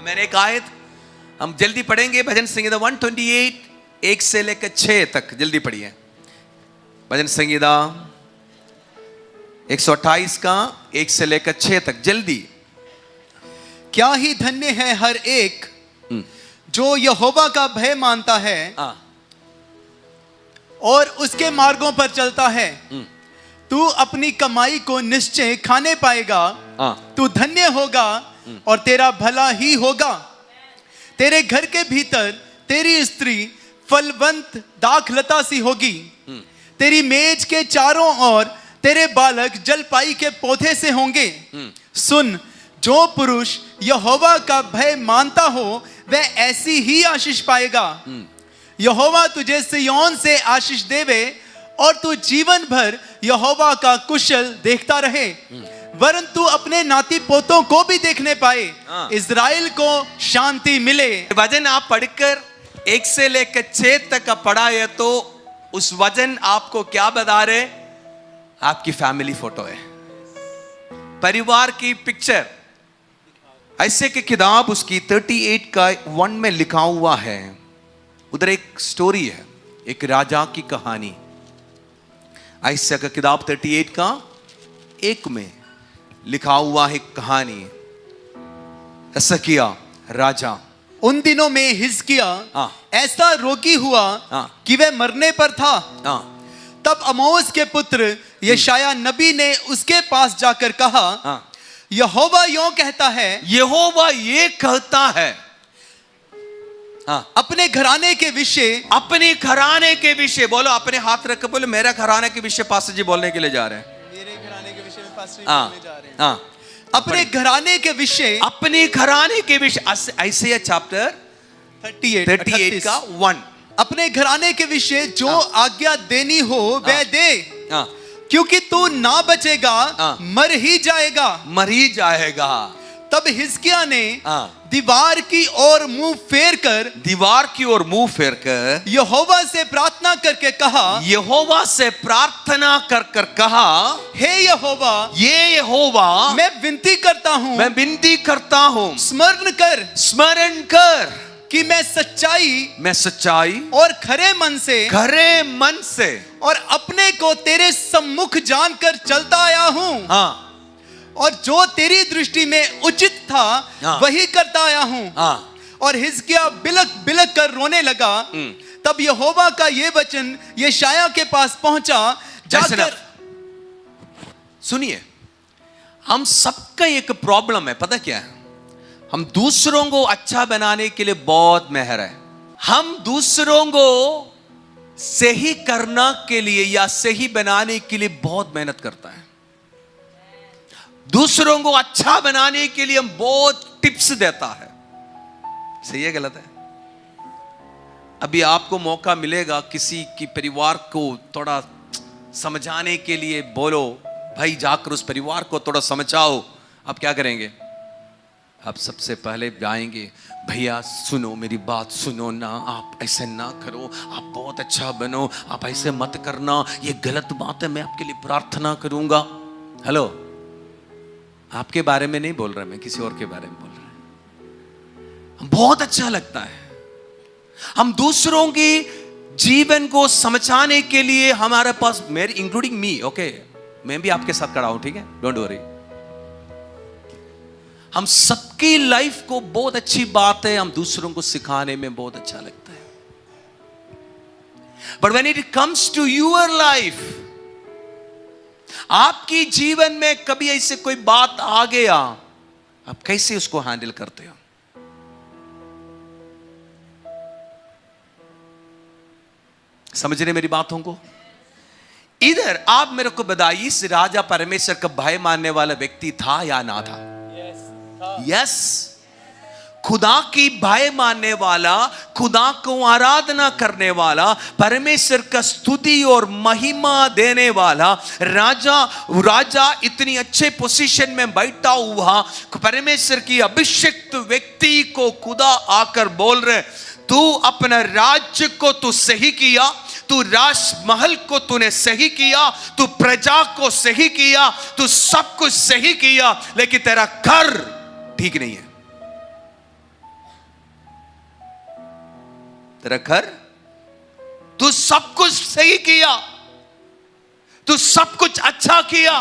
मैंने एक आयत हम जल्दी पढ़ेंगे, भजन संगीता 128 1 से लेकर 6 तक जल्दी पढ़िए। भजन संगीता 128 का 1 से लेकर 6 तक जल्दी। क्या ही धन्य है हर एक जो यहोवा का भय मानता है और उसके मार्गों पर चलता है। तू अपनी कमाई को निश्चय खाने पाएगा, तू धन्य होगा और तेरा भला ही होगा। तेरे घर के भीतर तेरी स्त्री फलवंत दाखलता सी होगी, तेरी मेज के चारों ओर तेरे बालक जलपाई के पौधे से होंगे। सुन, जो पुरुष यहोवा का भय मानता हो वह ऐसी ही आशीष पाएगा। यहोवा तुझे सिय्योन से आशीष देवे और तू जीवन भर यहोवा का कुशल देखता रहे, वरन तू अपने नाती पोतों को भी देखने पाए, इज़राइल को शांति मिले। वचन आप पढ़कर 1 से लेकर 6 तक का पढ़ा है तो उस वचन आपको क्या बता रहे? आपकी फैमिली फोटो है, परिवार की पिक्चर। ऐसे की किताब उसकी 38 का 1 में लिखा हुआ है। उधर एक स्टोरी है, एक राजा की कहानी। ऐसे का किताब 38 का 1 में लिखा हुआ है कहानी। हिजकिय्याह राजा। उन दिनों में हिजकिय्याह ऐसा रोगी हुआ कि वह मरने पर था। तब आमोस के पुत्र यशायाह नबी ने उसके पास जाकर कहा, यहोवा यों कहता है, यहोवा ये कहता है अपने घराने के विषय, अपने घराने के विषय। बोलो, अपने हाथ रख के बोलो, मेरा घराने के विषय पास्टर जी बोलने के लिए जा रहे हैं। मेरे घराने के विषय में पास्टर जी बोलने जा रहे हैं। अपने घराने के विषय, अपने घराने के विषय। ऐसे चैप्टर 38 का 1। अपने घराने के विषय जो आज्ञा देनी हो वह दे, क्योंकि तू ना बचेगा, मर ही जाएगा, मर ही जाएगा। तब हिजकिय्याह ने दीवार की ओर मुंह फेर कर, दीवार की ओर मुंह फेर कर यहोवा से प्रार्थना करके कहा, यहोवा से प्रार्थना कर कर कहा, हे यहोवा, ये यहोवा, मैं विनती करता हूँ, मैं विनती करता हूँ, स्मरण कर, स्मरण कर कि मैं सच्चाई और खरे मन से और अपने को तेरे सम्मुख जानकर चलता आया हूँ। और जो तेरी दृष्टि में उचित था वही करता आया हूँ। और हिजकिय्याह बिलक बिलक कर रोने लगा। तब यहोवा का ये वचन यशायाह के पास पहुंचा। जाकर सुनिए, हम सबका एक प्रॉब्लम है, पता क्या है? हम दूसरों को अच्छा बनाने के लिए बहुत मेहर है। हम दूसरों को सही करना के लिए या सही बनाने के लिए बहुत मेहनत करता है। दूसरों को अच्छा बनाने के लिए हम बहुत टिप्स देता है। सही है गलत है? अभी आपको मौका मिलेगा किसी की परिवार को थोड़ा समझाने के लिए, बोलो भाई जाकर उस परिवार को थोड़ा समझाओ। आप क्या करेंगे? आप सबसे पहले जाएंगे, भैया सुनो, मेरी बात सुनो ना, आप ऐसे ना करो, आप बहुत अच्छा बनो, आप ऐसे मत करना, ये गलत बात है, मैं आपके लिए प्रार्थना करूंगा। हेलो, आपके बारे में नहीं बोल रहा, मैं किसी और के बारे में बोल रहा हूं। बहुत अच्छा लगता है। हम दूसरों के जीवन को समझाने के लिए हमारे पास, मेरे इंक्लूडिंग मी, ओके, मैं भी आपके साथ खड़ा हूं, ठीक है, डोंट वरी। हम सबकी लाइफ को बहुत अच्छी बात है, हम दूसरों को सिखाने में बहुत अच्छा लगता है। But when it comes to your life, आपकी जीवन में कभी ऐसे कोई बात आ गया, आप कैसे उसको हैंडल करते हो? समझ रहे मेरी बातों को? इधर आप मेरे को बताइए, इस राजा परमेश्वर का भय मानने वाला व्यक्ति था या ना था? यस, खुदा की भय मानने वाला, खुदा को आराधना करने वाला, परमेश्वर का स्तुति और महिमा देने वाला राजा इतनी अच्छे पोजीशन में बैठा हुआ, परमेश्वर की अभिषिक्त व्यक्ति को खुदा आकर बोल रहे, तू अपना राज्य को तू सही किया, तू राजमहल को तूने सही किया, तू प्रजा को सही किया, तू सब कुछ सही किया, लेकिन तेरा घर ठीक नहीं है। तेरा घर, तू सब कुछ सही किया, तू सब कुछ अच्छा किया,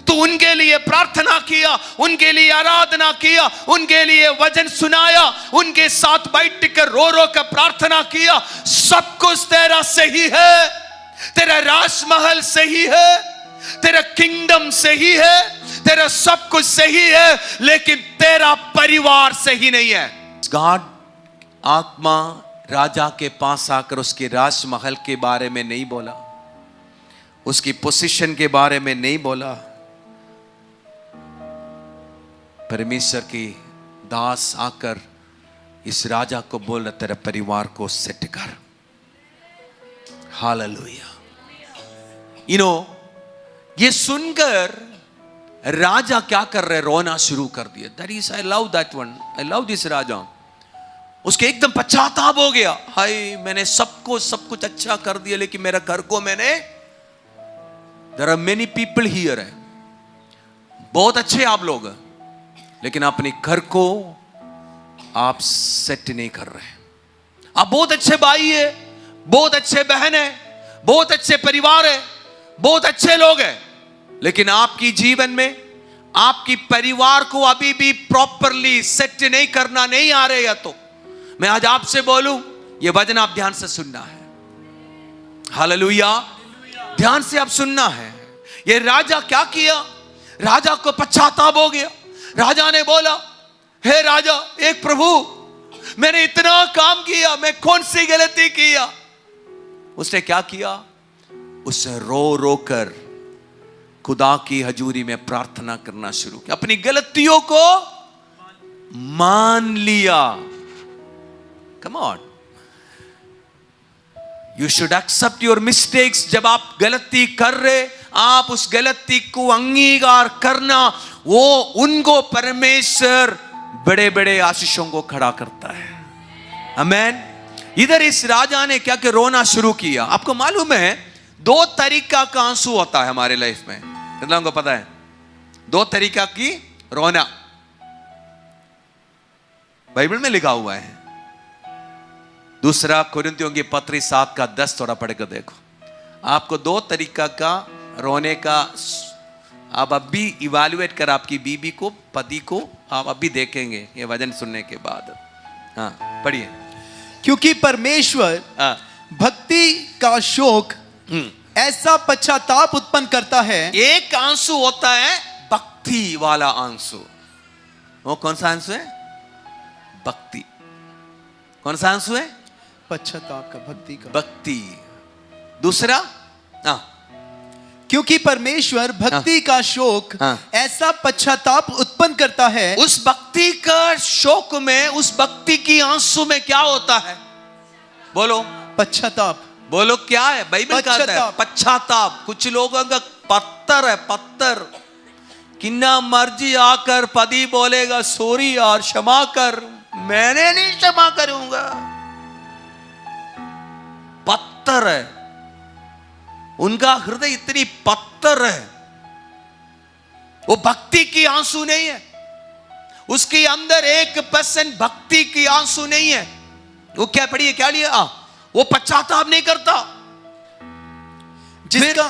तू उनके लिए प्रार्थना किया, उनके लिए आराधना किया, उनके लिए वचन सुनाया, उनके साथ बैठ कर रो रो कर प्रार्थना किया, सब कुछ तेरा सही है, तेरा राजमहल सही है, तेरा किंगडम सही है, तेरा सब कुछ सही है, लेकिन तेरा परिवार सही नहीं है। गॉड आत्मा राजा के पास आकर उसके राजमहल के बारे में नहीं बोला, उसकी पोजीशन के बारे में नहीं बोला। परमेश्वर की दास आकर इस राजा को बोल रहा, तेरे परिवार को सेट कर। हालेलुया। ये सुनकर राजा क्या कर रहे, रोना शुरू कर दिया। That is, I love that one, I love this Raja. उसके एकदम पश्चाताप हो गया, हाय मैंने सब कुछ अच्छा कर दिया, लेकिन मेरा घर को मैंने, there are many people here है, बहुत अच्छे आप लोग, लेकिन अपने घर को आप सेट नहीं कर रहे। आप बहुत अच्छे भाई है, बहुत अच्छे बहन है, बहुत अच्छे परिवार है, बहुत अच्छे लोग हैं, लेकिन आपकी जीवन में आपकी परिवार को अभी भी प्रॉपरली सेट नहीं करना नहीं आ रहे। या तो मैं आज आपसे बोलूं, यह वचन आप ध्यान से सुनना है। हालेलुया, ध्यान से आप सुनना है। ये राजा क्या किया, राजा को पश्चाताप हो गया। राजा ने बोला, हे राजा, एक प्रभु, मैंने इतना काम किया, मैं कौन सी गलती किया? उसने क्या किया? उसने रो रो कर खुदा की हजूरी में प्रार्थना करना शुरू किया, अपनी गलतियों को मान लिया। Come on, you should accept your mistakes. जब आप गलती कर रहे, आप उस गलती को अंगीकार करना, वो उनको परमेश्वर बड़े बड़े आशीषों को खड़ा करता है। आमेन। इधर इस राजा ने क्या कि रोना शुरू किया। आपको मालूम है, दो तरीका का आंसू होता है हमारे लाइफ में, कितना को पता है? दो तरीका की रोना बाइबल में लिखा हुआ है। दूसरा कुरिन्थियों की पत्री 7:10 थोड़ा पढ़ कर देखो। आपको दो तरीका का रोने का, आप अभी इवैल्यूएट कर आपकी बीबी को, पति को, आप अभी देखेंगे ये वचन सुनने के बाद। हाँ पढ़िए। क्योंकि परमेश्वर भक्ति का शोक ऐसा पश्चाताप उत्पन्न करता है। एक आंसू होता है भक्ति वाला आंसू। वो कौन सा आंसू है? भक्ति। कौन सा आंसू है? पश्चाताप का, भक्ति का। भक्ति। दूसरा, क्योंकि परमेश्वर भक्ति का शोक ऐसा पश्चाताप उत्पन्न करता है। उस भक्ति का शोक में, उस भक्ति की आंसू में क्या होता है? बोलो। पश्चाताप। बोलो क्या है? बाइबल कहता है पश्चाताप। कुछ लोगों का पत्थर है, पत्थर। किन्ना मर्जी आकर पति बोलेगा, सॉरी यार क्षमा कर, मैंने नहीं क्षमा करूंगा। पत्थर है उनका हृदय, इतनी पत्थर है। वो भक्ति की आंसू नहीं है, उसके अंदर 1% भक्ति की आंसू नहीं है। वो क्या पढ़िए, क्या लिया? वो पश्चाताप नहीं करता। जिसका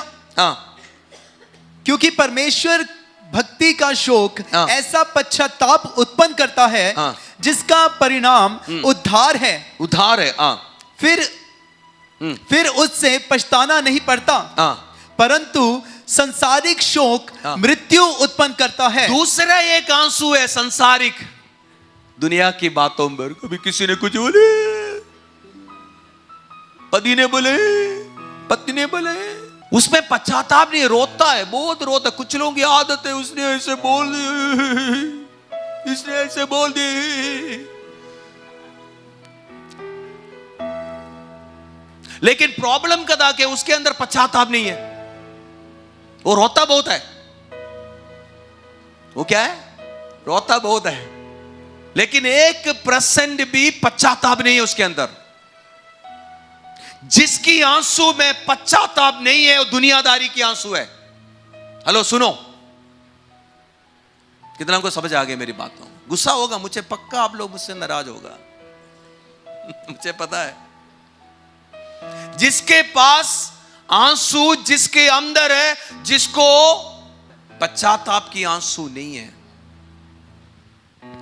क्योंकि परमेश्वर भक्ति का शोक ऐसा पश्चाताप उत्पन्न करता है, जिसका परिणाम उद्धार है। उद्धार है। फिर उससे पछताना नहीं पड़ता, परंतु संसारिक शोक मृत्यु उत्पन्न करता है। दूसरा एक आंसू है संसारिक, दुनिया की बातों पर। कभी किसी ने कुछ बोले, पति ने बोले, पत्नी ने बोले, उसमें पश्चाताप नहीं, रोता है, बहुत रोता है। कुछ लोगों की आदत है, उसने ऐसे बोल दी, इसने ऐसे बोल दी। लेकिन प्रॉब्लम कदा के उसके अंदर पश्चाताप नहीं है, वो रोता बहुत है। वो क्या है? रोता बहुत है, लेकिन 1% भी पश्चाताप नहीं है उसके अंदर। जिसकी आंसू में पश्चाताप नहीं है, वो दुनियादारी की आंसू है। हेलो सुनो, कितना को समझ आ गई मेरी बातों? गुस्सा होगा मुझे, पक्का आप लोग मुझसे नाराज होगा, मुझे पता है, जिसके पास आंसू जिसके अंदर है, जिसको पश्चाताप की आंसू नहीं है,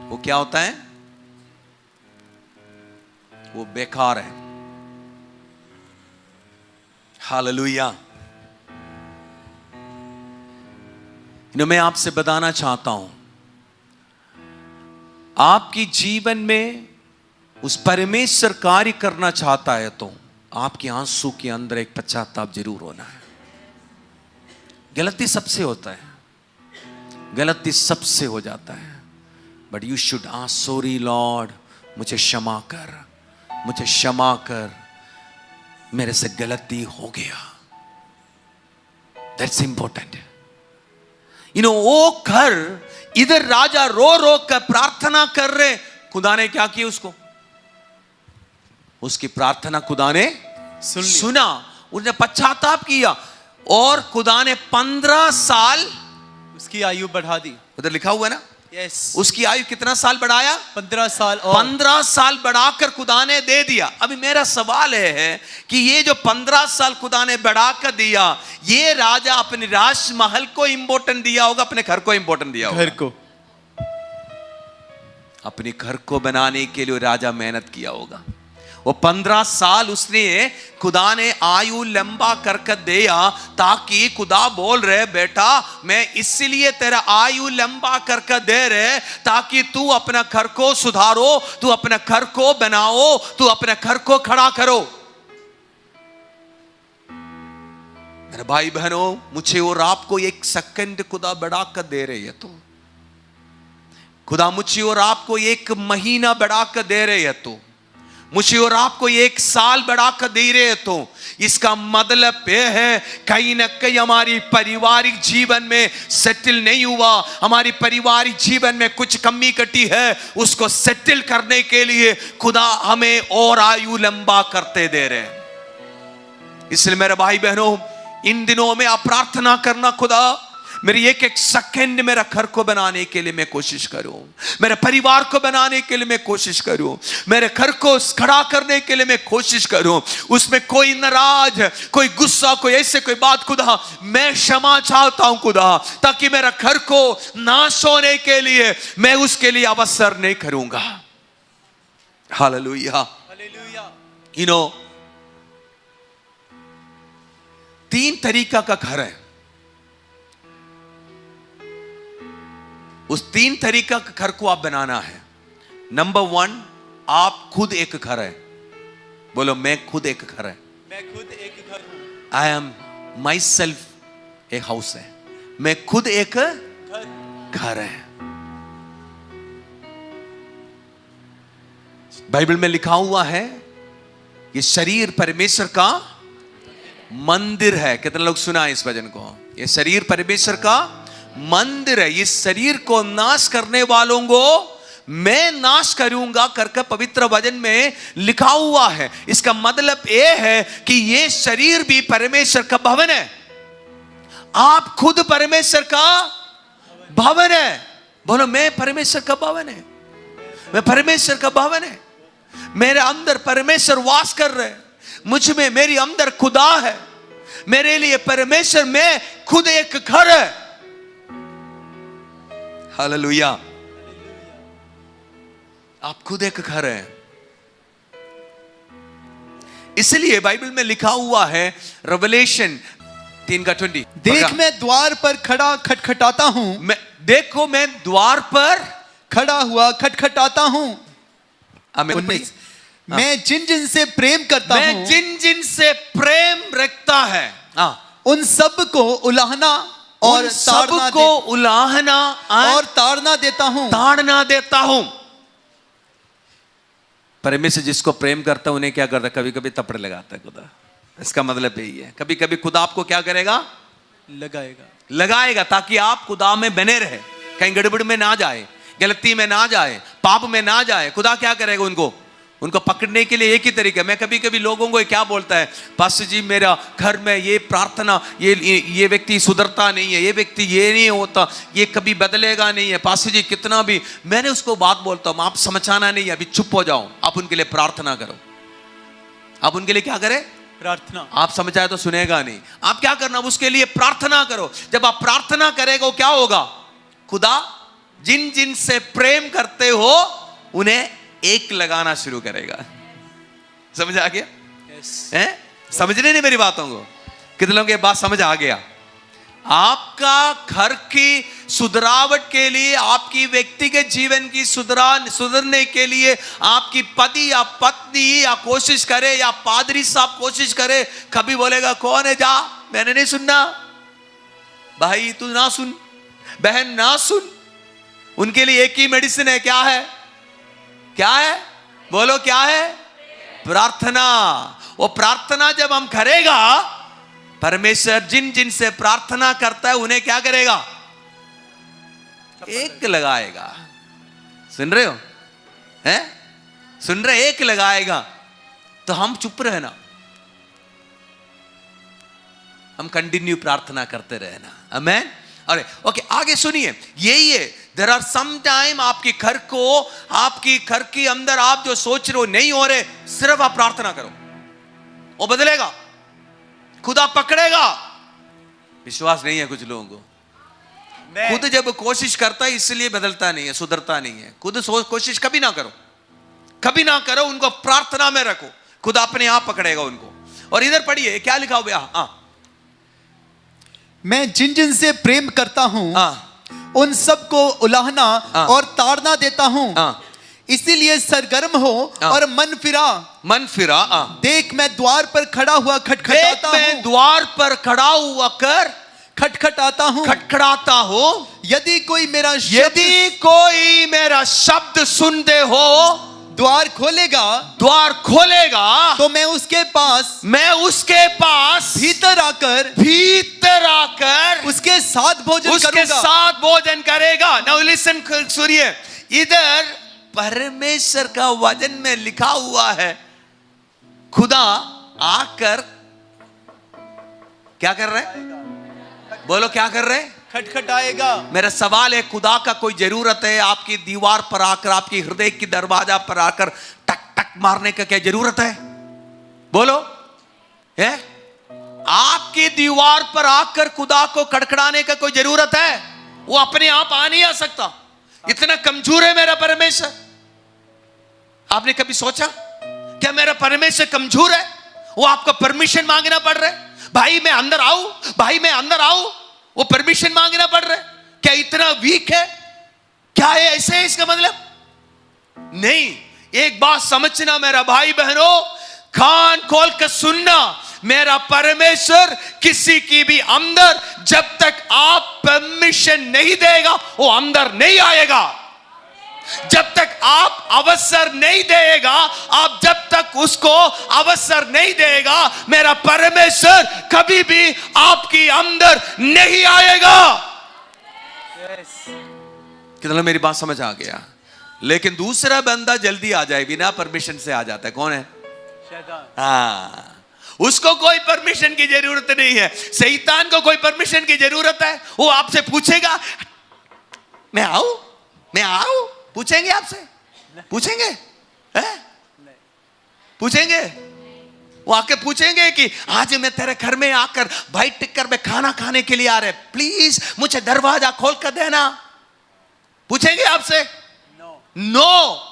वो क्या होता है? वो बेकार है। हालेलुया। मैं आपसे बताना चाहता हूं, आपकी जीवन में उस परमेश्वर कार्य करना चाहता है तो आपके आंसू के अंदर एक पश्चाताप जरूर होना है। गलती सबसे होता है, गलती सबसे हो जाता है, but you should ask sorry Lord, मुझे क्षमा कर, मुझे क्षमा कर, मेरे से गलती हो गया। That's important. वो घर, इधर राजा रो रो कर प्रार्थना कर रहे, खुदा ने क्या किया? उसकी प्रार्थना खुदा ने सुना, उसने पश्चाताप किया और खुदा ने 15 साल उसकी आयु बढ़ा दी। उधर लिखा हुआ है ना? यस। उसकी आयु कितना साल बढ़ाया? 15 साल और 15 साल बढ़ाकर खुदा ने दे दिया। अभी मेरा सवाल है कि ये जो 15 साल खुदा ने बढ़ाकर दिया, ये राजा अपने राजमहल को इंपॉर्टेंट दिया होगा, अपने घर को इंपॉर्टेंट दिया होगा? घर को, अपने घर को बनाने के लिए राजा मेहनत किया होगा। वो 15 साल उसने खुदा ने आयु लंबा करके दिया, ताकि खुदा बोल रहे बेटा मैं इसलिए तेरा आयु लंबा करके दे रहे, ताकि तू अपना घर को सुधारो, तू अपने घर को बनाओ, तू अपने घर को खड़ा करो। मेरे भाई बहनों, मुझे और आपको एक सेकंड खुदा बढ़ा कर दे रहे है, तो खुदा मुझे और आपको एक महीना बढ़ा कर दे रहे है, तो मुझे और आपको 1 साल बढ़ाकर दे रहे, तो इसका मतलब यह है कहीं ना कहीं हमारी पारिवारिक जीवन में सेटल नहीं हुआ, हमारी पारिवारिक जीवन में कुछ कमी कटी है, उसको सेटल करने के लिए खुदा हमें और आयु लंबा करते दे रहे हैं। इसलिए मेरे भाई बहनों, इन दिनों में आप प्रार्थना करना, खुदा मेरी एक सेकंड मेरा घर को बनाने के लिए मैं कोशिश करूं, मेरे परिवार को बनाने के लिए मैं कोशिश करूं, मेरे घर को खड़ा करने के लिए मैं कोशिश करूं, उसमें कोई नाराज, कोई गुस्सा, कोई ऐसे कोई बात, खुदा मैं क्षमा चाहता हूं खुदा, ताकि मेरा घर को नाश होने के लिए मैं उसके लिए अवसर नहीं करूंगा। Hallelujah, hallelujah. 3 तरीका का घर है। उस 3 तरीका के घर को आप बनाना है। नंबर 1, आप खुद एक घर है। बोलो, मैं खुद एक घर है। मैं खुद एक घर हूं। I am my self a house है। मैं खुद एक घर है। बाइबल में लिखा हुआ है ये शरीर परमेश्वर का मंदिर है। कितने लोग सुना है इस वचन को? ये शरीर परमेश्वर का मंदिर है। इस शरीर को नाश करने वालों को मैं नाश करूंगा करके पवित्र वचन में लिखा हुआ है। इसका मतलब यह है कि ये शरीर भी परमेश्वर का भवन है। आप खुद परमेश्वर का भवन है। बोलो, मैं परमेश्वर का भवन है। मैं परमेश्वर का भवन है। मेरे अंदर परमेश्वर वास कर रहे, मुझ में मेरी अंदर खुदा है। मेरे लिए परमेश्वर में खुद एक घर है। हालेलुया। आप खुद एक घर है। इसलिए बाइबल में लिखा हुआ है, रेवलेशन 3:20, देख मैं द्वार पर खड़ा खटखटाता हूं। देखो मैं द्वार पर खड़ा हुआ खटखटाता हूं। 19, मैं जिन जिन से प्रेम करता हूं, मैं जिन जिन से प्रेम रखता है, उन सब को उलाहना और सबको उलाहना और ताड़ना देता हूं। ताड़ना देता हूं। परमेश्वर जिसको प्रेम करता है उन्हें क्या करता है? कभी कभी थप्पड़ लगाता है खुदा। इसका मतलब यही है, कभी कभी खुदा आपको क्या करेगा? लगाएगा, ताकि आप खुदा में बने रहे, कहीं गड़बड़ में ना जाए, गलती में ना जाए, पाप में ना जाए। खुदा क्या करेगा? उनको पकड़ने के लिए एक ही तरीका। मैं कभी कभी लोगों को क्या बोलता है, पास्टर जी मेरा घर में ये प्रार्थना, ये व्यक्ति सुधरता नहीं है, ये व्यक्ति ये नहीं होता, ये कभी बदलेगा नहीं है, पास्टर जी कितना भी, मैंने उसको बात बोलता हूँ, आप समझाना नहीं, अभी चुप हो जाओ, आप उनके लिए प्रार्थना करो। आप उनके लिए क्या करें? प्रार्थना। आप समझाए तो सुनेगा नहीं, आप क्या करना, उसके लिए प्रार्थना करो। जब आप प्रार्थना करेगा क्या होगा? खुदा जिन जिन से प्रेम करते हो उन्हें एक लगाना शुरू करेगा। समझ आ गया? हैं? समझने नहीं मेरी बातों को? कितने लोगों की बात समझ आ गया? आपका घर की सुधरावट के लिए, आपकी व्यक्तिगत जीवन की सुधरने के लिए आपकी पति या पत्नी या कोशिश करे, या पादरी साहब कोशिश करे, कभी बोलेगा कौन है, जा मैंने नहीं सुनना, भाई तू ना सुन, बहन ना सुन। उनके लिए एक ही मेडिसिन है, क्या है? क्या है? बोलो क्या है? प्रार्थना। वो प्रार्थना जब हम करेगा, परमेश्वर जिन जिन से प्रार्थना करता है उन्हें क्या करेगा? एक लगाएगा। सुन रहे हो? हैं? सुन रहे? एक लगाएगा। तो हम चुप रहना, हम कंटिन्यू प्रार्थना करते रहना। आमेन। अरे ओके, आगे सुनिए, यही है। देयर आर सम टाइम आपकी घर के अंदर आप जो सोच रहे हो नहीं हो रहे, सिर्फ आप प्रार्थना करो, वो बदलेगा, खुदा पकड़ेगा। विश्वास नहीं है कुछ लोगों को। खुद जब कोशिश करता है इसलिए बदलता नहीं है, सुधरता नहीं है। खुद कोशिश कभी ना करो, कभी ना करो, उनको प्रार्थना में रखो, खुदा अपने आप पकड़ेगा उनको। और इधर पढ़िए क्या लिखा हुआ। मैं जिन जिन से प्रेम करता हूं उन सबको उलाहना और ताड़ना देता हूं, इसीलिए सरगर्म हो और मन फिरा। देख मैं द्वार पर खड़ा हुआ खटखटाता हूं। मैं द्वार पर खड़ा हुआ कर खटखटाता हूं। यदि कोई मेरा शब्द सुनते हो, द्वार खोलेगा तो मैं उसके पास भीतर आकर उसके साथ भोजन करेगा। नाउ लिसन, सुनिए, इधर परमेश्वर का वचन में लिखा हुआ है, खुदा आकर क्या कर रहे? बोलो क्या कर रहे? खटखटाएगा। मेरा सवाल है, खुदा का कोई जरूरत है आपकी दीवार पर आकर, आपकी हृदय की दरवाजा पर आकर टक टक मारने का क्या जरूरत है? बोलो है? आपकी दीवार पर आकर खुदा को खटखटाने का कोई जरूरत है? वो अपने आप आ नहीं आ सकता, इतना कमजोर है मेरा परमेश्वर। आपने कभी सोचा क्या मेरा परमेश्वर कमजोर है? वो आपको परमिशन मांगना पड़ रहा है, भाई मैं अंदर आऊं, वो परमिशन मांगना पड़ रहा है। क्या इतना वीक है? क्या है ऐसे है इसका मतलब? नहीं। एक बात समझना मेरा भाई बहनों, कान खोल कर सुनना, मेरा परमेश्वर किसी की भी अंदर जब तक आप परमिशन नहीं देगा वो अंदर नहीं आएगा। जब तक आप अवसर नहीं देगा, आप जब तक उसको अवसर नहीं देगा, मेरा परमेश्वर कभी भी आपकी अंदर नहीं आएगा। कितना मेरी बात समझ आ गया? लेकिन दूसरा बंदा जल्दी आ जाए, बिना परमिशन से आ जाता है। कौन है? शैतान। उसको कोई परमिशन की जरूरत नहीं है। शैतान को कोई परमिशन की जरूरत है? वो आपसे पूछेगा मैं आऊं? पूछेंगे आपसे? पूछेंगे? पूछेंगे? वो आके पूछेंगे कि आज मैं तेरे घर में आकर भाई टिक्कर में खाना खाने के लिए आ रहे, प्लीज मुझे दरवाजा खोल कर देना? पूछेंगे आपसे? नो।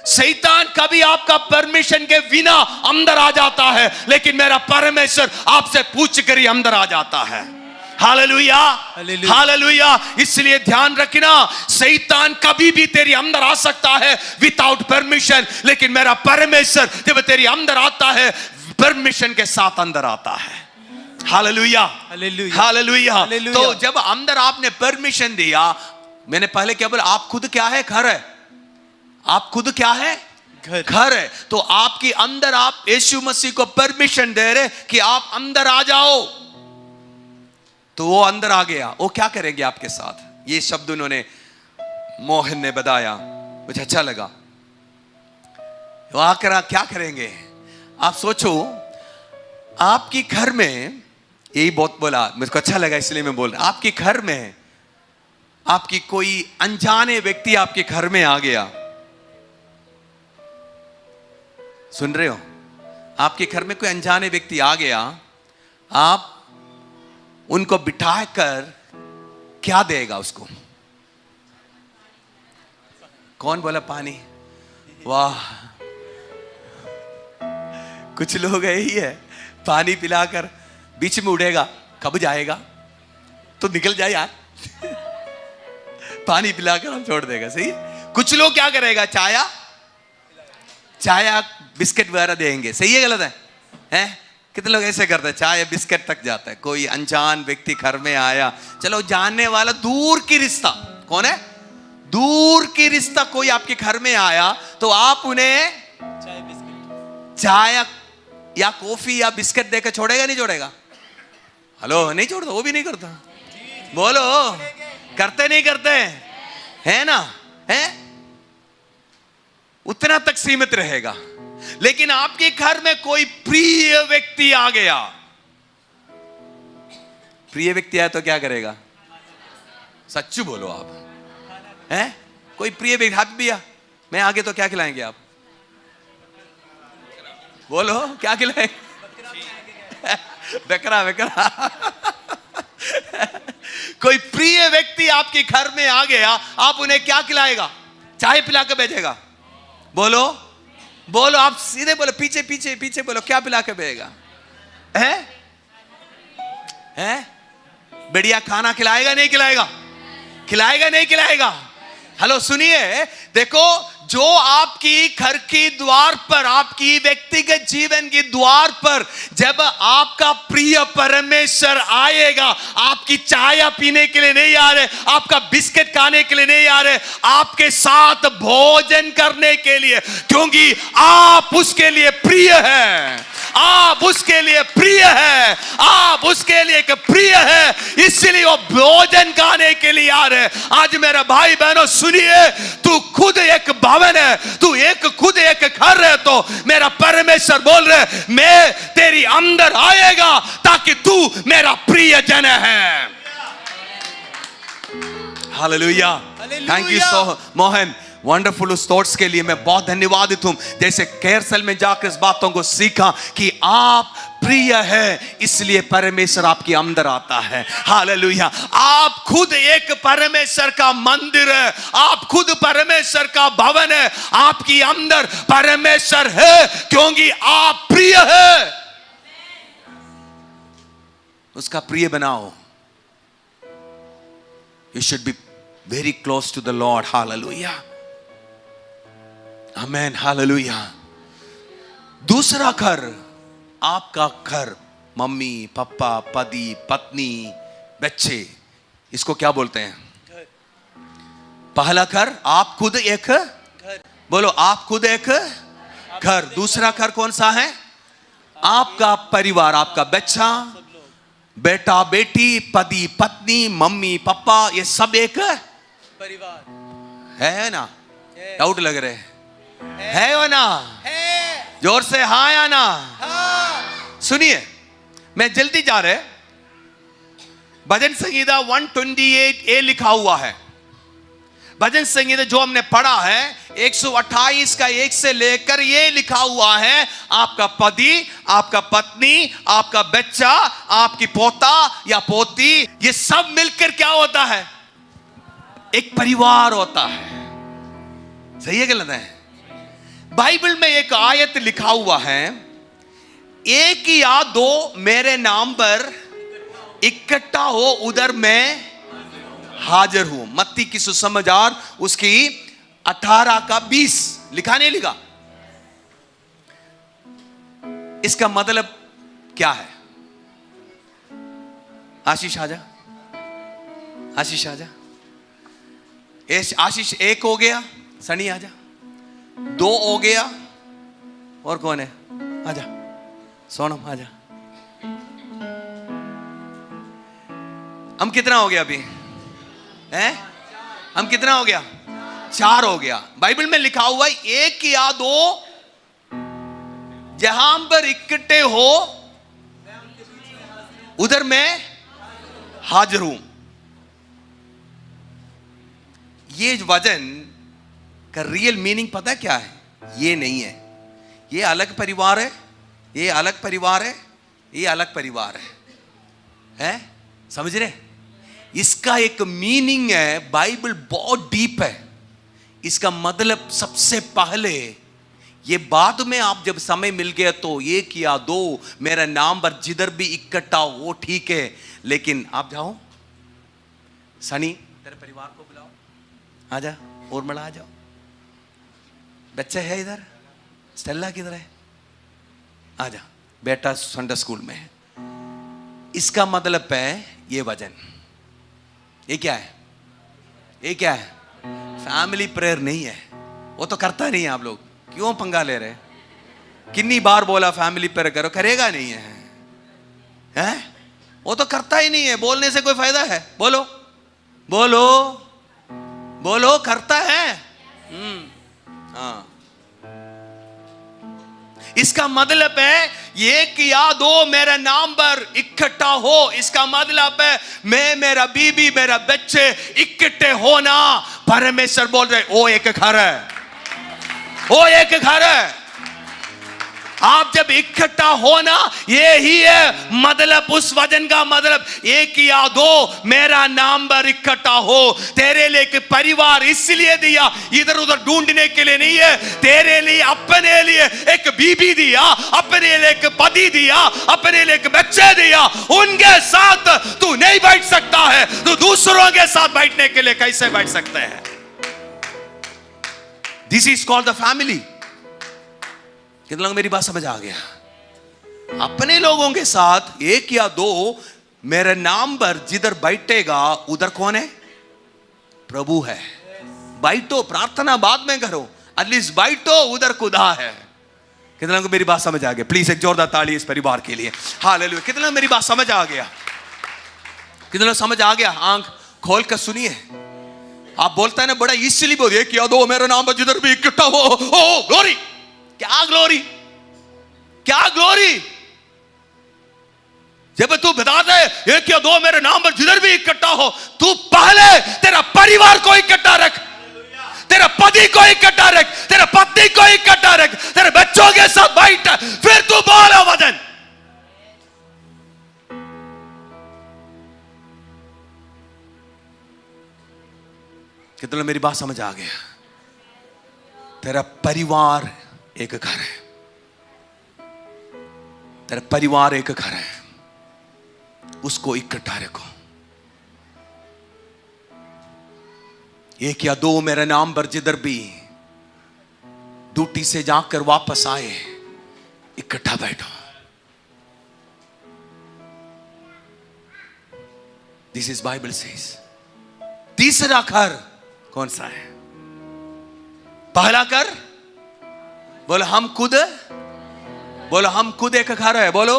शैतान कभी आपका परमिशन के बिना अंदर आ जाता है, लेकिन मेरा परमेश्वर आपसे पूछ कर ही अंदर आ जाता है। Hallelujah, hallelujah. इसलिए ध्यान रखना, शैतान कभी भी तेरे अंदर आ सकता है विदाउट परमिशन, लेकिन मेरा परमेश्वर जब तेरे अंदर आता है परमिशन के साथ अंदर आता है। Hallelujah, hallelujah. तो जब अंदर आपने परमिशन दिया, मैंने पहले क्या बोला, आप खुद क्या है? घर है। आप खुद क्या है? घर है। तो आपकी अंदर आप यीशु मसीह को परमिशन दे रहे कि आप अंदर आ जाओ, तो वो अंदर आ गया। वो क्या करेंगे आपके साथ? ये शब्द उन्होंने, मोहन ने बताया, मुझे अच्छा लगा। वो आकर क्या करेंगे? आप सोचो, आपकी घर में, यही बहुत बोला, मुझको अच्छा लगा इसलिए मैं बोल रहा, आपके घर में आपकी कोई अनजाने व्यक्ति आपके घर में आ गया, सुन रहे हो? आपके घर में कोई अनजाने व्यक्ति आ गया, आप उनको बिठाकर क्या देगा उसको? कौन बोला पानी? वाह, कुछ लोग यही है, पानी पिलाकर बीच में उड़ेगा, कब जाएगा तो निकल जाए यार। पानी पिलाकर हम छोड़ देगा, सही। कुछ लोग क्या करेगा, चाय बिस्किट वगैरह देंगे, सही है गलत है? हैं? कितने लोग ऐसे करते हैं, चाय बिस्किट तक जाता है। कोई अनजान व्यक्ति घर में आया, चलो जानने वाला, दूर की रिश्ता, कौन है? दूर की रिश्ता कोई आपके घर में आया तो आप उन्हें चाय या कॉफी या बिस्किट देकर छोड़ेगा, नहीं छोड़ेगा? हेलो, नहीं छोड़ता? वो भी नहीं करता? बोलो, करते नहीं करते? है ना? है, उतना तक सीमित रहेगा। लेकिन आपके घर में कोई प्रिय व्यक्ति आ गया, प्रिय व्यक्ति आया तो क्या करेगा? सच्चू बोलो आप, हैं? कोई प्रिय व्यक्ति, हाथ भैया मैं आगे तो क्या खिलाएंगे आप? बोलो, क्या खिलाएंगे? बकरा बकरा। कोई प्रिय व्यक्ति आपके घर में आ गया, आप उन्हें क्या खिलाएगा? चाय पिला के भेजेगा? बोलो बोलो, आप सीधे बोलो, पीछे पीछे पीछे बोलो, क्या पिला के भेजेगा? है? बढ़िया खाना खिलाएगा, नहीं खिलाएगा? खिलाएगा, नहीं खिलाएगा? हेलो सुनिए, देखो, जो आपकी घर की द्वार पर, आपकी व्यक्तिगत जीवन की द्वार पर जब आपका प्रिय परमेश्वर आएगा, आपकी चाय पीने के लिए नहीं आ रहे, आपका बिस्किट खाने के लिए नहीं आ रहे, आपके साथ भोजन करने के लिए, क्योंकि आप उसके लिए प्रिय है, आप उसके लिए प्रिय है, आप उसके लिए एक प्रिय है, इसलिए वो भोजन खाने के लिए आ रहे। आज मेरे भाई बहनों सुनिए, तू खुद एक भवन है, तू खुद एक घर है, तो मेरा परमेश्वर बोल रहे, मैं तेरी अंदर आएगा ताकि तू मेरा प्रिय जन है। Hallelujah, thank you so Mohan, wonderful उस थॉट्स के लिए मैं बहुत धन्यवादित हूं। जैसे कैरसल में जाकर इस बातों को सीखा कि आप प्रिय है, इसलिए परमेश्वर आपके अंदर आता है। हालेलुया, आप खुद एक परमेश्वर का मंदिर है, आप खुद परमेश्वर का भवन है, आपके अंदर परमेश्वर है, क्योंकि आप प्रिय है। उसका प्रिय बनाओ। You should be very close to the Lord. Hallelujah. Amen. Hallelujah. दूसरा घर, आपका घर, मम्मी पापा, पति पत्नी, बच्चे, इसको क्या बोलते हैं? पहला घर, आप खुद एक घर, बोलो, आप खुद एक घर। दूसरा घर कौन सा है? आपका परिवार, आपका बच्चा, बेटा बेटी, पति पत्नी, मम्मी पापा, ये सब एक परिवार है ना? डाउट लग रहे है वो ना? है। जोर से हाँ या ना? हाँ। सुनिए, मैं जल्दी जा रहे, भजन संगीता 128 लिखा हुआ है। भजन संगीत जो हमने पढ़ा है 128 का 1 से लेकर ये लिखा हुआ है, आपका पति, आपका पत्नी, आपका बच्चा, आपकी पोता या पोती, ये सब मिलकर क्या होता है? एक परिवार होता है। सही है गलत है? बाइबल में एक आयत लिखा हुआ है, एक या दो मेरे नाम पर इकट्ठा हो उधर मैं हाजिर हूं। मत्ती की सुसमाचार उसकी 18 का 20 लिखा नहीं लिखा? इसका मतलब क्या है? आशीष आजा, आशीष आजा। आशीष एक हो गया, सनी आजा। 2 हो गया, और कौन है? आजा सोनम आजा। हम कितना हो गया अभी? हैं? हम कितना हो गया? 4 हो गया। बाइबल में लिखा हुआ है एक या दो जहां पर इकट्ठे हो उधर मैं हाजिर हूं। ये वचन का रियल मीनिंग पता क्या है? ये नहीं है, ये अलग परिवार है, ये अलग परिवार है, ये अलग परिवार है? समझ रहे? इसका एक मीनिंग है, बाइबल बहुत डीप है। इसका मतलब सबसे पहले, ये बाद में आप जब समय मिल गया तो एक या दो मेरा नाम पर जिधर भी इकट्ठा हो ठीक है, लेकिन आप जाओ, सनी तेरे परिवार को बुलाओ, आजा, उर्मिला आ जाओ, बच्चे है इधर, स्टेला किधर है, आजा, बेटा संडे स्कूल में है। इसका मतलब है ये वचन, ये क्या है? ये क्या है? फैमिली प्रेयर नहीं है। वो तो करता नहीं है। आप लोग क्यों पंगा ले रहे? कितनी बार बोला फैमिली प्रेयर करो, करेगा नहीं है, हैं? वो तो करता ही नहीं है। बोलने से कोई फायदा है? बोलो बोलो बोलो, करता है। हाँ, इसका मतलब है एक या दो मेरे नाम पर इकट्ठा हो, इसका मतलब है मैं, मेरा बीबी, मेरा बच्चे इकट्ठे होना। परमेश्वर बोल रहे वो एक घर है, वो एक घर है। आप जब इकट्ठा होना, ये ही है मतलब, उस वचन का मतलब एक या दो मेरा नाम पर इकट्ठा हो। तेरे लिए एक परिवार इसलिए दिया, इधर उधर ढूंढने के लिए नहीं है। तेरे लिए, अपने लिए एक बीबी दिया, अपने लिए एक पति दिया, अपने लिए एक बच्चे दिया। उनके साथ तू नहीं बैठ सकता है, तू दूसरों के साथ बैठने के लिए कैसे बैठ सकते हैं? This is called the family. कितने लोग मेरी बात समझ आ गया? अपने लोगों के साथ एक या दो मेरे नाम पर जिधर बैठेगा उधर कौन है? प्रभु है। बैठो, प्रार्थना बाद में करो, एटलीस्ट बैठो, उधर खुदा है। कितने लोगों को मेरी बात समझ आ गया? प्लीज एक जोरदार ताली इस परिवार के लिए। हालेलुया। कितने लोग मेरी बात समझ आ गया? कितने लोग समझ आ गया? आंख खोल कर सुनिए। आप बोलता है ना बड़ा इसीलिए बोल, एक या दो मेरे नाम पर जिधर भी इकट्ठा हो, ओ ग्लोरी। क्या ग्लोरी? क्या ग्लोरी? जब तू बता दे एक या दो मेरे नाम पर जिधर भी इकट्ठा हो, तू पहले तेरा परिवार को इकट्ठा रख, तेरा पति को इकट्ठा रख, तेरा पत्नी को इकट्ठा रख, तेरे बच्चों के साथ बैठ, फिर तू बोलो वचन। कितना मेरी बात समझ आ गया? तेरा परिवार एक घर है, तेरा परिवार एक घर है, उसको इकट्ठा रखो। एक या दो मेरे नाम पर जिधर भी ड्यूटी से जाकर वापस आए, इकट्ठा बैठो। This is Bible says. तीसरा घर कौन सा है? पहला घर बोलो हम खुद, बोलो हम खुद एक घर है, बोलो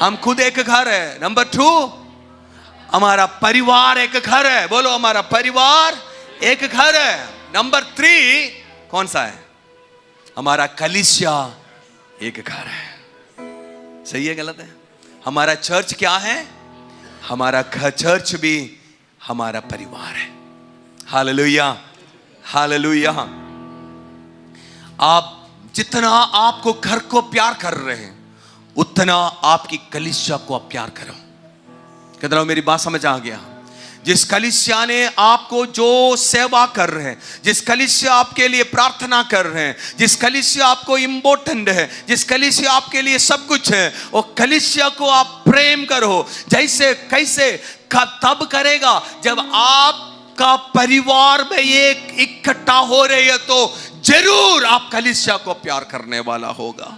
हम खुद एक घर है। नंबर 2, हमारा परिवार एक घर है, बोलो हमारा परिवार एक घर है। नंबर 3 कौन सा है? हमारा कलीसिया एक घर है। सही है गलत है? हमारा चर्च क्या है? हमारा चर्च भी हमारा परिवार है। Hallelujah, hallelujah. आप जितना आपको घर को प्यार कर रहे हैं, उतना आपकी कलीसिया को आप प्यार करो। कितना मेरी बात समझ आ गया? जिस कलीसिया ने आपको जो सेवा कर रहे हैं, जिस कलीसिया आपके लिए प्रार्थना कर रहे हैं, जिस कलीसिया आपको इम्पोर्टेंट है, जिस कलीसिया आपके लिए सब कुछ है, वो कलीसिया को आप प्रेम करो। जैसे कैसे तब करेगा जब आपका परिवार में एक इकट्ठा हो रही है, तो जरूर आप कलीसिया को प्यार करने वाला होगा।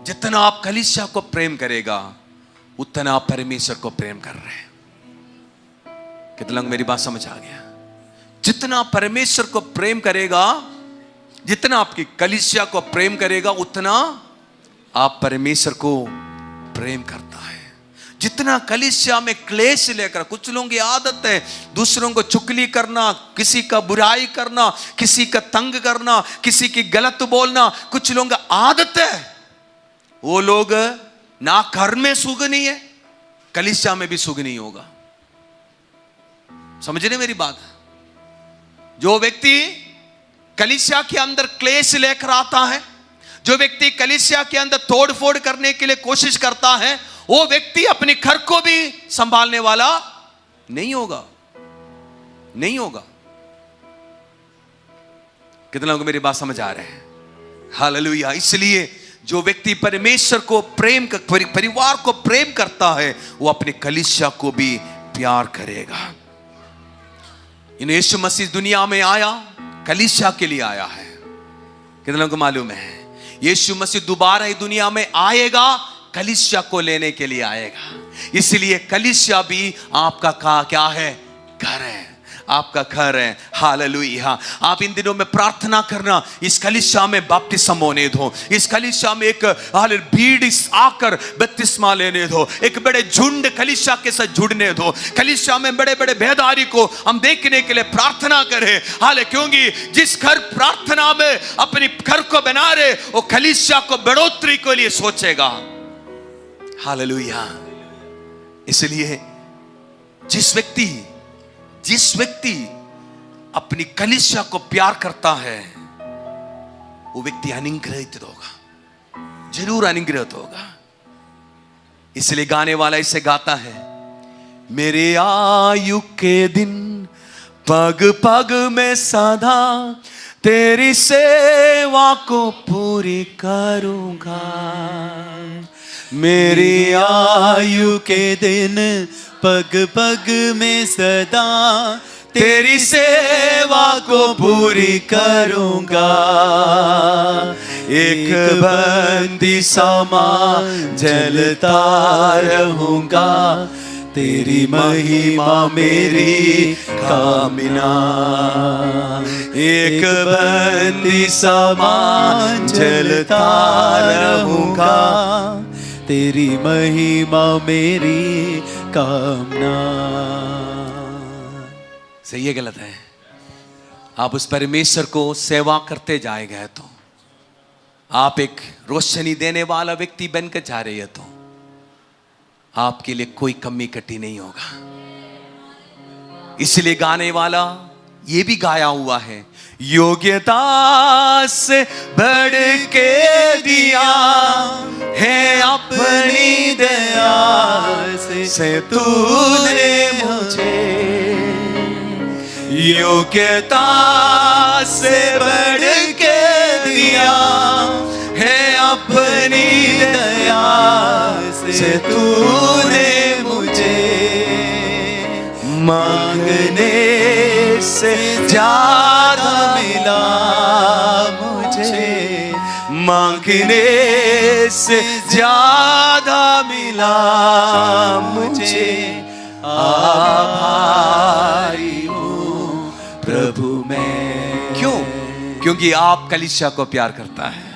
जितना आप कलीसिया को प्रेम करेगा, उतना आप परमेश्वर को प्रेम कर रहे हैं। कितना मेरी बात समझ आ गया? जितना परमेश्वर को प्रेम करेगा, जितना आपकी कलीसिया को प्रेम करेगा, उतना आप परमेश्वर को प्रेम करता है। जितना कलीसिया में क्लेश लेकर, कुछ लोगों की आदत है दूसरों को चुगली करना, किसी का बुराई करना, किसी का तंग करना, किसी की गलत बोलना, कुछ लोगों का आदत है। वो लोग ना घर में सुख नहीं है, कलीसिया में भी सुख नहीं होगा। समझ रहे मेरी बात? जो व्यक्ति कलीसिया के अंदर क्लेश लेकर आता है, जो व्यक्ति कलीसिया के अंदर तोड़ फोड़ करने के लिए कोशिश करता है, वो व्यक्ति अपने घर को भी संभालने वाला नहीं होगा, नहीं होगा। कितने लोगों को मेरी बात समझ आ रहे हैं? हालेलुया। इसलिए जो व्यक्ति परमेश्वर को प्रेम, परिवार को प्रेम करता है, वो अपने कलीसिया को भी प्यार करेगा। इन यीशु मसीह दुनिया में आया, कलीसिया के लिए आया है। कितने लोगों को मालूम है? यीशु मसीह दोबारा ही दुनिया में आएगा, कलीसिया को लेने के लिए आएगा। इसलिए कलीसिया भी आपका क्या है? घर है, आपका घर है। हालेलुया। आप इन दिनों में प्रार्थना करना, इस कलीसिया में बपतिस्मा होने दो, इस कलीसिया में एक भीड़ आकर बपतिस्मा लेने दो, एक बड़े झुंड कलीसिया के साथ जुड़ने दो, कलीसिया में बड़े बड़े भेदारी को हम देखने के लिए प्रार्थना करें। हाले, क्योंकि जिस घर प्रार्थना में अपनी घर को बना रहे, वो कलीसिया को बढ़ोतरी के लिए सोचेगा। हालेलुया। इसलिए जिस व्यक्ति अपनी कलीसिया को प्यार करता है, वो व्यक्ति अनुग्रहित होगा, जरूर अनुग्रहित होगा। इसलिए गाने वाला इसे गाता है, मेरे आयु के दिन पग पग में सदा तेरी सेवा को पूरी करूंगा। मेरी आयु के दिन पग पग में सदा तेरी सेवा को पूरी करूंगा। एक बंदी समा जलता रहूंगा, तेरी महिमा मेरी कामना। एक बंदी समा जलता रहूंगा, तेरी महिमा मेरी कामना। सही है गलत है? आप उस परमेश्वर को सेवा करते जाएंगे तो, आप एक रोशनी देने वाला व्यक्ति बनकर जा रहे हैं तो आपके लिए कोई कमी कटी नहीं होगा। इसलिए गाने वाला ये भी गाया हुआ है, योग्यता से बढ़ के दिया है अपनी दया से तूने मुझे। योग्यता से बढ़ के दिया है अपनी दया से तूने मुझे। मांगने से ज्यादा मिला मुझे, मांगने से ज्यादा मिला मुझे। आभारी हूँ प्रभु मैं। क्यों? क्योंकि आप कलीसिया को प्यार करता है,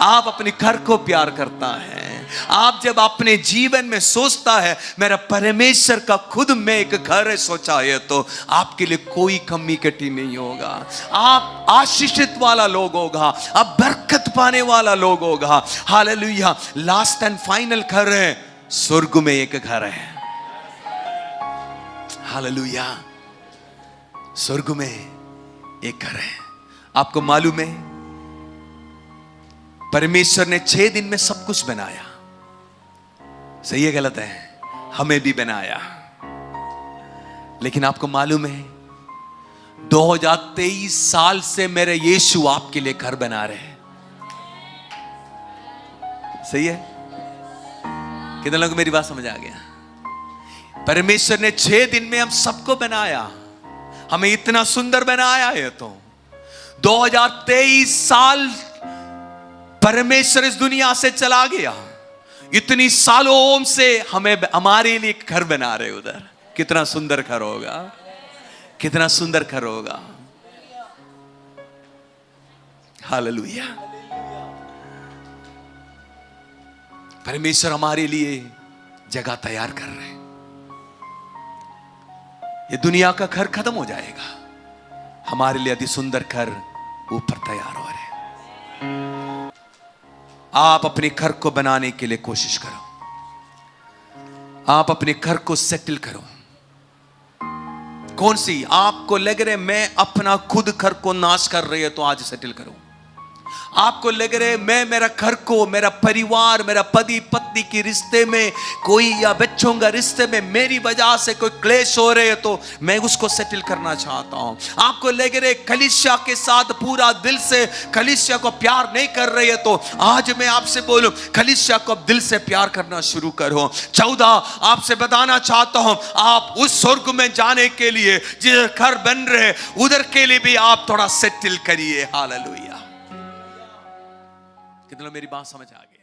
आप अपने घर को प्यार करता है। आप जब अपने जीवन में सोचता है मेरा परमेश्वर का खुद में एक घर है सोचा है, तो आपके लिए कोई कमी कटी नहीं होगा। आप आशीषित वाला लोग होगा, आप बरकत पाने वाला लोग होगा। हालेलुया। लास्ट एंड फाइनल घर है, स्वर्ग में एक घर है। हालेलुया। स्वर्ग में एक घर है। आपको मालूम है परमेश्वर ने 6 दिन में सब कुछ बनाया। सही है गलत है? हमें भी बनाया। लेकिन आपको मालूम है 2023 साल से मेरे यीशु आपके लिए घर बना रहे हैं। सही है? कितने लोगों को मेरी बात समझ आ गया? परमेश्वर ने 6 दिन में हम सबको बनाया, हमें इतना सुंदर बनाया है। तो 2023 साल परमेश्वर इस दुनिया से चला गया, इतनी सालों से हमें हमारे लिए एक घर बना रहे उधर। कितना सुंदर घर होगा, कितना सुंदर घर होगा। हालेलुया। परमेश्वर हमारे लिए जगह तैयार कर रहे हैं। ये दुनिया का घर खत्म हो जाएगा, हमारे लिए अति सुंदर घर ऊपर तैयार हो रहे हैं। आप अपने घर को बनाने के लिए कोशिश करो, आप अपने घर को सेटल करो। कौन सी आपको लग रहे मैं अपना खुद घर को नाश कर रही है, तो आज सेटल करो। आपको लग रहे मैं मेरा घर को, मेरा परिवार, मेरा पति पत्नी की रिश्ते में कोई, या बच्चों का रिश्ते में मेरी वजह से कोई क्लेश हो रहे हैं, तो मैं उसको सेटल करना चाहता हूं। आपको लग रहे कलीसिया के साथ पूरा दिल से कलीसिया को प्यार नहीं कर रहे हैं, तो आज मैं आपसे बोलूं कलीसिया को दिल से प्यार करना शुरू करो। 14 आपसे बताना चाहता हूं, आप उस स्वर्ग में जाने के लिए जिधर घर बन रहे उधर के लिए भी आप थोड़ा सेटल करिए। हालेलुया। कितने लोग मेरी बात समझ आ गई?